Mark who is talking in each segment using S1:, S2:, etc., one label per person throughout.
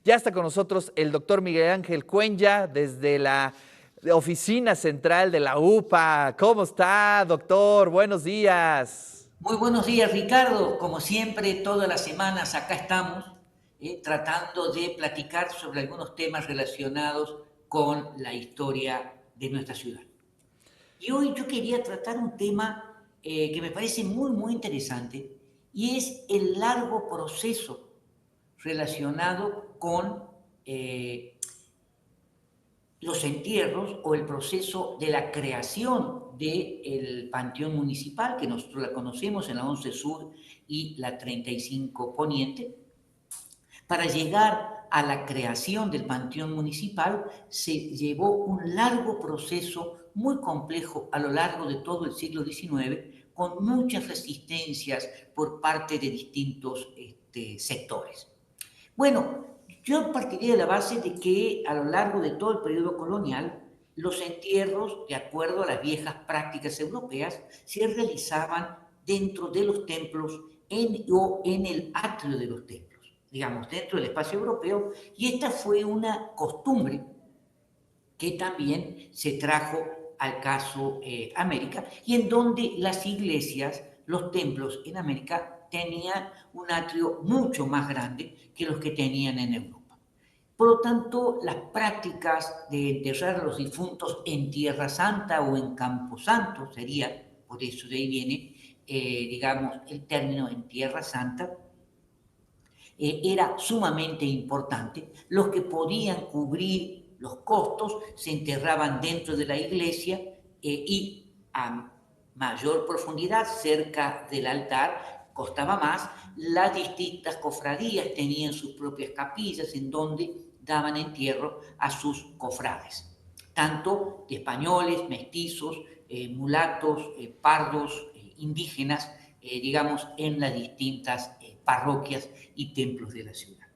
S1: Ya está con nosotros el doctor Miguel Ángel Cuenya desde la oficina central de la UPA. ¿Cómo está, doctor? Buenos días.
S2: Muy buenos días, Ricardo. Como siempre, todas las semanas acá estamos tratando de platicar sobre algunos temas relacionados con la historia de nuestra ciudad. Y hoy yo quería tratar un tema que me parece muy interesante y es el largo proceso relacionado con los entierros o el proceso de la creación del Panteón Municipal, que nosotros la conocemos en la 11 Sur y la 35 Poniente. Para llegar a la creación del Panteón Municipal se llevó un largo proceso muy complejo a lo largo de todo el siglo XIX, con muchas resistencias por parte de distintos sectores. Bueno, yo partiría de la base de que a lo largo de todo el periodo colonial, los entierros, de acuerdo a las viejas prácticas europeas, se realizaban dentro de los templos o en el atrio de los templos, digamos, dentro del espacio europeo, y esta fue una costumbre que también se trajo al caso América, y en donde las iglesias, los templos en América tenían un atrio mucho más grande que los que tenían en Europa. Por lo tanto, las prácticas de enterrar a los difuntos en Tierra Santa o en Camposanto, sería, por eso de ahí viene, digamos, el término en Tierra Santa, era sumamente importante. Los que podían cubrir los costos se enterraban dentro de la iglesia y a mayor profundidad, cerca del altar, costaba más. Las distintas cofradías tenían sus propias capillas en donde daban entierro a sus cofrades, tanto de españoles, mestizos, mulatos, pardos, indígenas, digamos, en las distintas parroquias y templos de la ciudad.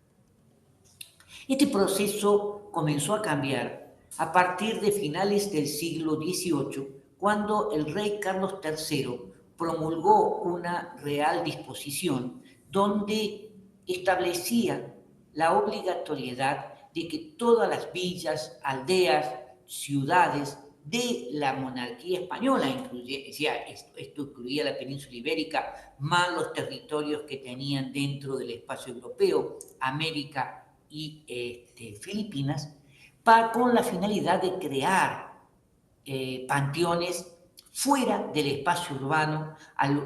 S2: Este proceso comenzó a cambiar a partir de finales del siglo XVIII, cuando el rey Carlos III promulgó una real disposición donde establecía la obligatoriedad de que todas las villas, aldeas, ciudades de la monarquía española, esto incluía la península ibérica, más los territorios que tenían dentro del espacio europeo, América y Filipinas, con la finalidad de crear panteones fuera del espacio urbano,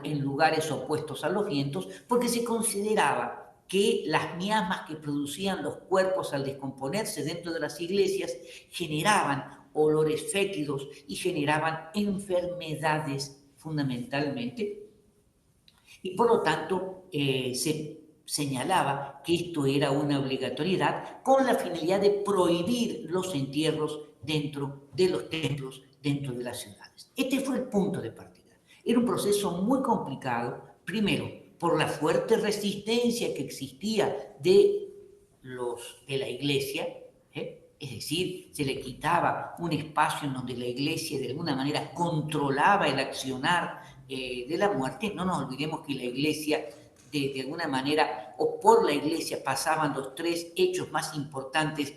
S2: en lugares opuestos a los vientos, porque se consideraba que las miasmas que producían los cuerpos al descomponerse dentro de las iglesias generaban olores fétidos y generaban enfermedades fundamentalmente, y por lo tanto se señalaba que esto era una obligatoriedad con la finalidad de prohibir los entierros dentro de los templos, dentro de las ciudades. Este fue el punto de partida. Era un proceso muy complicado, primero, por la fuerte resistencia que existía de la iglesia, es decir, se le quitaba un espacio en donde la iglesia de alguna manera controlaba el accionar de la muerte. No nos olvidemos que la iglesia, de alguna manera, o por la iglesia pasaban los tres hechos más importantes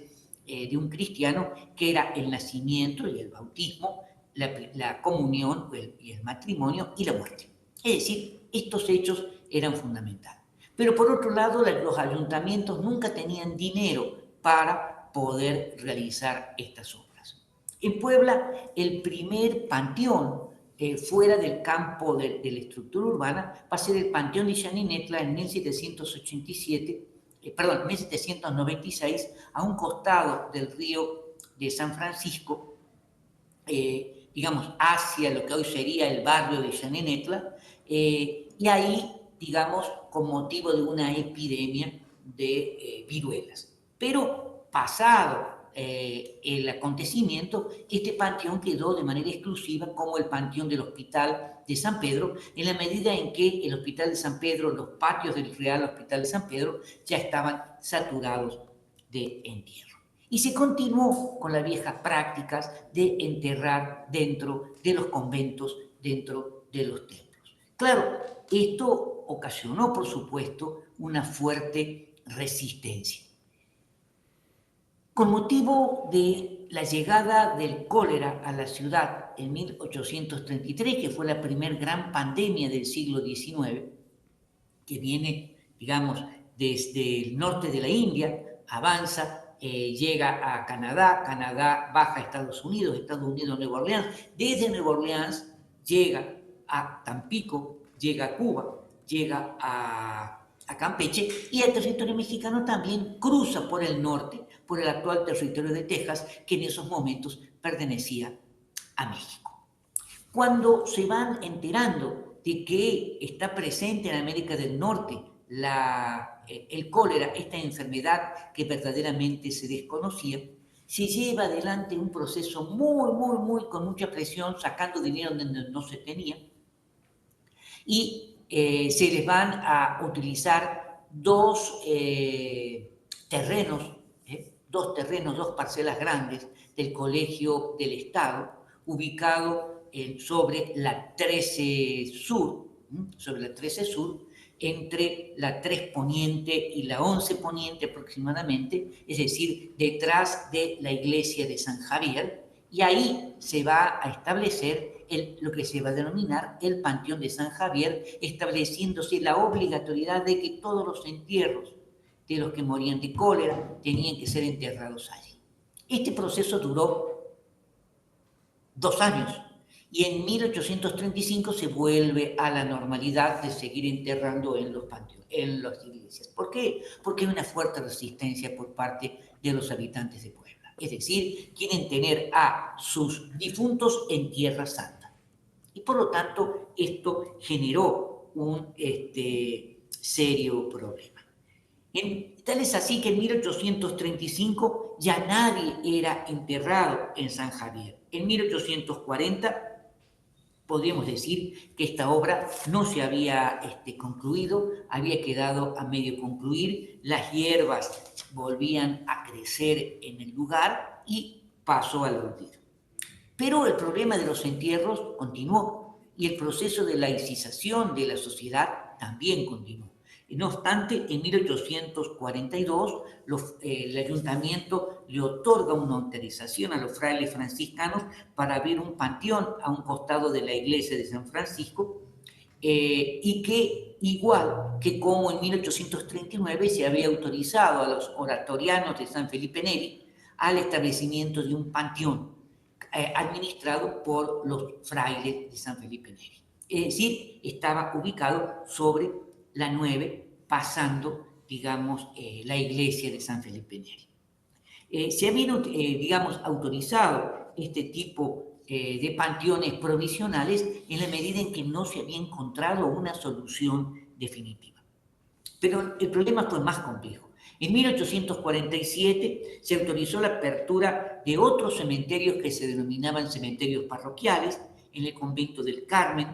S2: de un cristiano, que era el nacimiento y el bautismo, la comunión y el matrimonio y la muerte. Es decir, estos hechos eran fundamentales. Pero por otro lado, los ayuntamientos nunca tenían dinero para poder realizar estas obras. En Puebla, el primer panteón fuera del campo de la estructura urbana va a ser el Panteón de Yaninetla en 1787, 1796, a un costado del río de San Francisco, digamos, hacia lo que hoy sería el barrio de Yaninetla, y ahí, digamos, con motivo de una epidemia de viruelas. Pero pasado el acontecimiento, este panteón quedó de manera exclusiva como el panteón del Hospital de San Pedro, en la medida en que el Hospital de San Pedro, los patios del Real Hospital de San Pedro, ya estaban saturados de entierro. Y se continuó con las viejas prácticas de enterrar dentro de los conventos, dentro de los templos. Claro, esto ocasionó, por supuesto, una fuerte resistencia. Con motivo de la llegada del cólera a la ciudad en 1833, que fue la primer gran pandemia del siglo XIX, que viene, digamos, desde el norte de la India, avanza, llega a Canadá, Canadá baja a Estados Unidos, Estados Unidos a Nueva Orleans, desde Nueva Orleans llega a Tampico, llega a Cuba, llega a Campeche y el territorio mexicano también cruza por el norte, por el actual territorio de Texas, que en esos momentos pertenecía a México. Cuando se van enterando de que está presente en América del Norte el cólera, esta enfermedad que verdaderamente se desconocía, se lleva adelante un proceso con mucha presión, sacando dinero donde no se tenía, y se les van a utilizar dos parcelas grandes del Colegio del Estado, ubicado sobre la 13 Sur, entre la 3 Poniente y la 11 Poniente aproximadamente, es decir, detrás de la iglesia de San Javier, y ahí se va a establecer lo que se va a denominar el Panteón de San Javier, estableciéndose la obligatoriedad de que todos los entierros de los que morían de cólera tenían que ser enterrados allí. Este proceso duró 2 años y en 1835 se vuelve a la normalidad de seguir enterrando en los panteones, en las iglesias. ¿Por qué? Porque hay una fuerte resistencia por parte de los habitantes de Puebla. Es decir, quieren tener a sus difuntos en Tierra Santa. Y por lo tanto, esto generó un serio problema. Tal es así que en 1835 ya nadie era enterrado en San Javier. En 1840 podríamos decir que esta obra no se había concluido, había quedado a medio concluir, las hierbas volvían a crecer en el lugar y pasó al olvido. Pero el problema de los entierros continuó y el proceso de laicización de la sociedad también continuó. No obstante, en 1842 el ayuntamiento le otorga una autorización a los frailes franciscanos para abrir un panteón a un costado de la iglesia de San Francisco, y que, igual que como en 1839 se había autorizado a los oratorianos de San Felipe Neri al establecimiento de un panteón administrado por los frailes de San Felipe Neri. Es decir, estaba ubicado sobre la 9, pasando, digamos, la iglesia de San Felipe Neri. Se habían, digamos, autorizado este tipo de panteones provisionales en la medida en que no se había encontrado una solución definitiva. Pero el problema fue más complejo. En 1847 se autorizó la apertura de otros cementerios que se denominaban cementerios parroquiales, en el convento del Carmen,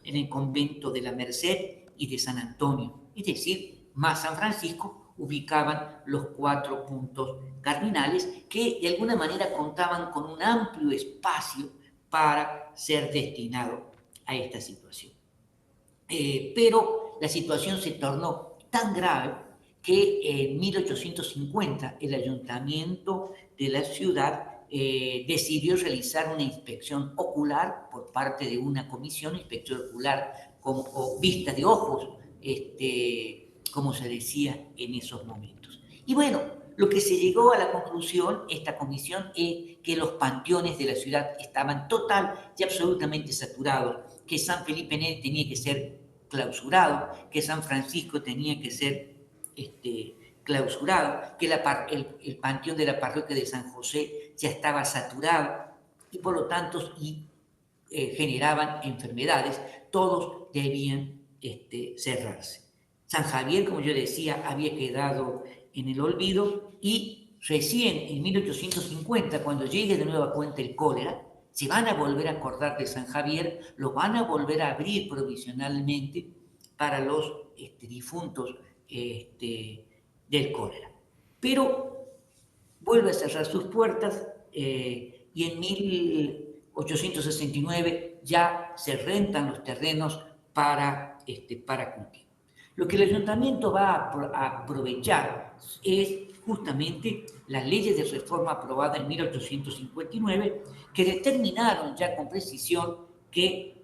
S2: en el convento de la Merced y de San Antonio. Es decir, más San Francisco ubicaban los 4 puntos cardinales que de alguna manera contaban con un amplio espacio para ser destinado a esta situación. Pero la situación se tornó tan grave que en 1850 el ayuntamiento de la ciudad decidió realizar una inspección ocular por parte de una comisión, inspección ocular o vista de ojos, como se decía en esos momentos. Y bueno, lo que se llegó a la conclusión, esta comisión, es que los panteones de la ciudad estaban total y absolutamente saturados, que San Felipe Neri tenía que ser clausurado, que San Francisco tenía que ser clausurado, que el panteón de la parroquia de San José ya estaba saturado y por lo tanto generaban enfermedades, todos debían cerrarse. San Javier, como yo decía, había quedado en el olvido y recién en 1850, cuando llegue de nueva cuenta el cólera, se van a volver a acordar de San Javier, lo van a volver a abrir provisionalmente para los difuntos del cólera. Pero vuelve a cerrar sus puertas y en 1869 ya se rentan los terrenos para cultivo. Lo que el ayuntamiento va a aprovechar es justamente las leyes de reforma aprobadas en 1859, que determinaron ya con precisión que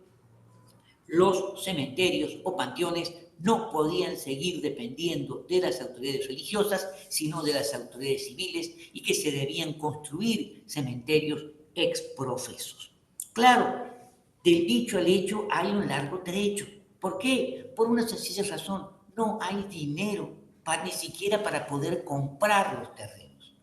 S2: los cementerios o panteones no podían seguir dependiendo de las autoridades religiosas, sino de las autoridades civiles, y que se debían construir cementerios exprofesos. Claro, del dicho al hecho hay un largo trecho. ¿Por qué? Por una sencilla razón: no hay dinero ni siquiera para poder comprar los terrenos.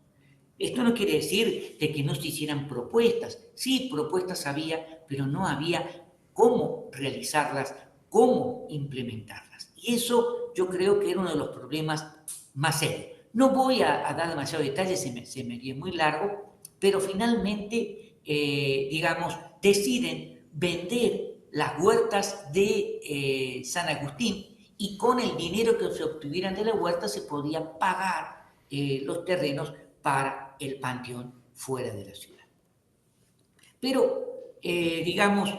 S2: Esto no quiere decir de que no se hicieran propuestas. Sí, propuestas había, pero no había cómo realizarlas, cómo implementarlas. Y eso yo creo que era uno de los problemas más serios. No voy a dar demasiados detalles, se me haría muy largo, pero finalmente, digamos, deciden vender las huertas de San Agustín, y con el dinero que se obtuvieran de la huerta se podían pagar los terrenos para el panteón fuera de la ciudad. Pero, digamos,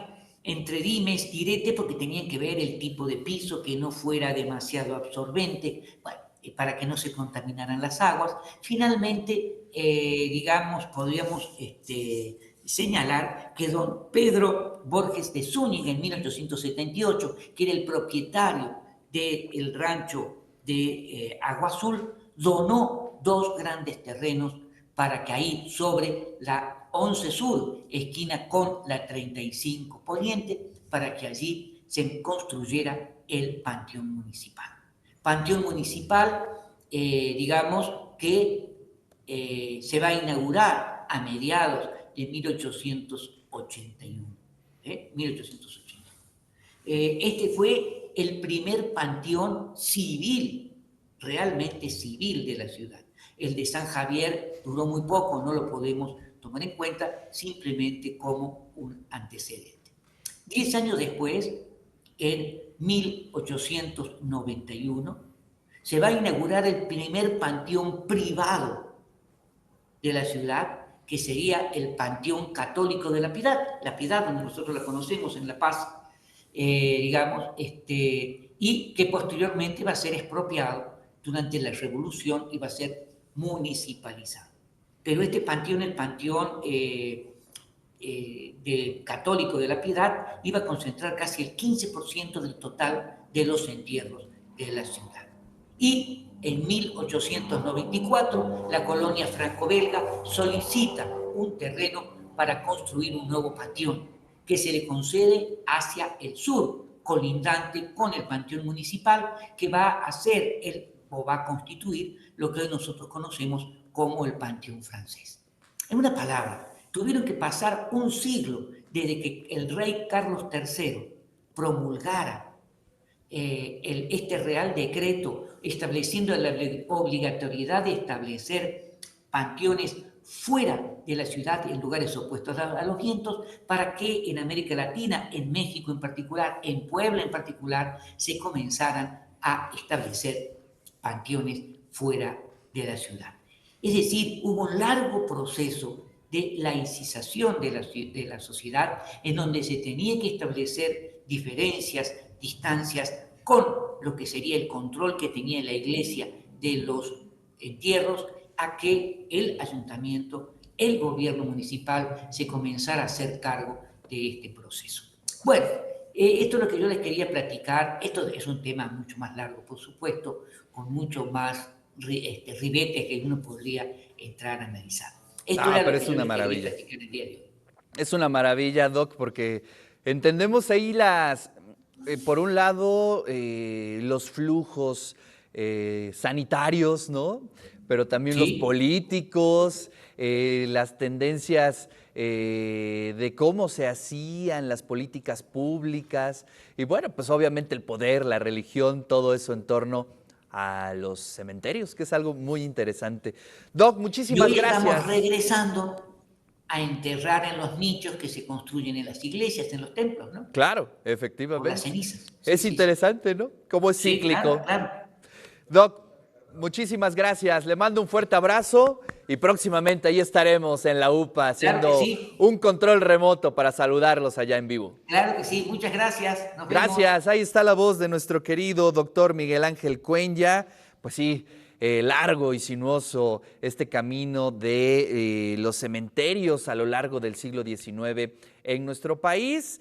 S2: entre dimes, diretes, porque tenían que ver el tipo de piso, que no fuera demasiado absorbente, bueno, para que no se contaminaran las aguas. Finalmente, digamos, podríamos señalar que don Pedro Borges de Zúñiga, en 1878, que era el propietario del rancho de Agua Azul, donó 2 grandes terrenos para que ahí, sobre la 11 Sur, esquina con la 35 Poniente, para que allí se construyera el Panteón Municipal. Panteón Municipal, digamos, que se va a inaugurar a mediados de 1881. 1881. Este fue el primer panteón civil, realmente civil, de la ciudad. El de San Javier duró muy poco, no lo podemos tomar en cuenta, simplemente como un antecedente. 10 años después, en 1891, se va a inaugurar el primer panteón privado de la ciudad, que sería el Panteón Católico de la Piedad, donde nosotros la conocemos en La Paz, digamos, y que posteriormente va a ser expropiado durante la Revolución y va a ser municipalizado. Pero este panteón, el Panteón Católico de la Piedad, iba a concentrar casi el 15% del total de los entierros de la ciudad. Y en 1894, la colonia franco-belga solicita un terreno para construir un nuevo panteón, que se le concede hacia el sur, colindante con el panteón municipal, que va a ser o va a constituir lo que hoy nosotros conocemos como el Panteón francés. En una palabra, tuvieron que pasar un siglo desde que el rey Carlos III promulgara este Real Decreto estableciendo la obligatoriedad de establecer panteones fuera de la ciudad, en lugares opuestos a los vientos, para que en América Latina, en México en particular, en Puebla en particular, se comenzaran a establecer panteones fuera de la ciudad. Es decir, hubo un largo proceso de laicización de la sociedad, en donde se tenía que establecer diferencias, distancias, con lo que sería el control que tenía la iglesia de los entierros, a que el ayuntamiento, el gobierno municipal, se comenzara a hacer cargo de este proceso. Bueno, esto es lo que yo les quería platicar. Esto es un tema mucho más largo, por supuesto, con mucho más ribetes que uno podría entrar a analizar. Esto era
S1: Pero
S2: lo
S1: es
S2: que yo
S1: una
S2: les
S1: maravilla.
S2: quería platicar el día de hoy.
S1: Es una maravilla, Doc, porque entendemos ahí por un lado, los flujos sanitarios, ¿no? Pero también los
S2: Sí,
S1: políticos, las tendencias de cómo se hacían las políticas públicas y bueno, pues obviamente el poder, la religión, todo eso en torno a los cementerios, que es algo muy interesante. Doc,
S2: y
S1: muchísimas
S2: hoy estamos
S1: gracias.
S2: regresando a enterrar en los nichos que se construyen en las iglesias, en los templos, ¿no?
S1: Claro,
S2: Por las
S1: efectivamente.
S2: cenizas. Sí,
S1: Es
S2: sí, sí.
S1: interesante, ¿no? Cómo es
S2: Sí, claro,
S1: cíclico.
S2: claro.
S1: Doc, muchísimas gracias. Le mando un fuerte abrazo y próximamente ahí estaremos en la UPA
S2: Claro que
S1: haciendo
S2: sí,
S1: un control remoto para saludarlos allá en vivo.
S2: claro que sí. Muchas gracias. Nos vemos.
S1: Gracias. Ahí está la voz de nuestro querido doctor Miguel Ángel Cuenya. Pues sí, largo y sinuoso este camino de los cementerios a lo largo del siglo XIX en nuestro país.